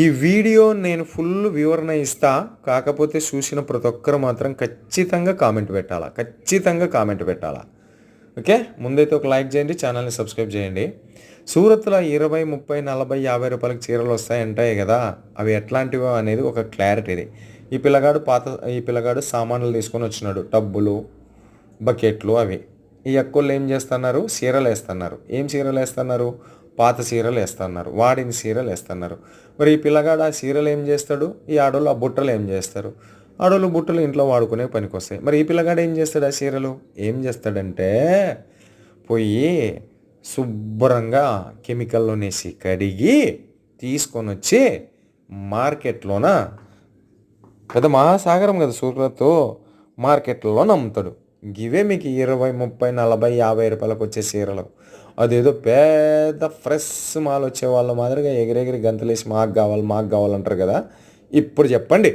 ఈ వీడియో నేను ఫుల్ వివరణ ఇస్తా, కాకపోతే చూసిన ప్రతి ఒక్కరు మాత్రం ఖచ్చితంగా కామెంట్ పెట్టాలా, ఖచ్చితంగా కామెంట్ పెట్టాలా. ఓకే, ముందైతే ఒక లైక్ చేయండి, ఛానల్ని సబ్స్క్రైబ్ చేయండి. సూరత్లో 20, 30, 40, 50 రూపాయలకి చీరలు వస్తాయంటాయి కదా, అవి ఎట్లాంటివో అనేది ఒక క్లారిటీది. ఈ పిల్లగాడు సామాన్లు తీసుకొని వచ్చినాడు, టబ్బులు, బకెట్లు అవి. ఈ అక్కోళ్ళు ఏం చేస్తున్నారు, చీరలు వేస్తున్నారు. ఏం చీరలు వేస్తున్నారు? పాత చీరలు వేస్తున్నారు, వాడిన చీరలు వేస్తున్నారు. మరి ఈ పిల్లగాడు ఆ చీరలు ఏం చేస్తాడు, ఈ ఆడోళ్ళు ఆ బుట్టలు ఏం చేస్తారు? ఆడోళ్ళు బుట్టలు ఇంట్లో వాడుకునే పనికి వస్తాయి. మరి ఈ పిల్లగాడు ఏం చేస్తాడు? ఆ చీరలు ఏం చేస్తాడంటే పోయి శుభ్రంగా కెమికల్లోనేసి కడిగి తీసుకొని వచ్చి మార్కెట్లోన, పెద్ద మహాసాగరం కదా సూరత్, మార్కెట్లలో నమ్ముతాడు. ఇవే మీకు 20, 30, 40, 50 రూపాయలకు వచ్చే చీరలు. అదేదో పెద్ద ఫ్రెష్ మాల్ వచ్చే వాళ్ళ మాదిరిగా ఎగిరెగిరి గంతులేసి మాకు కావాలంటారు కదా. ఇప్పుడు చెప్పండి,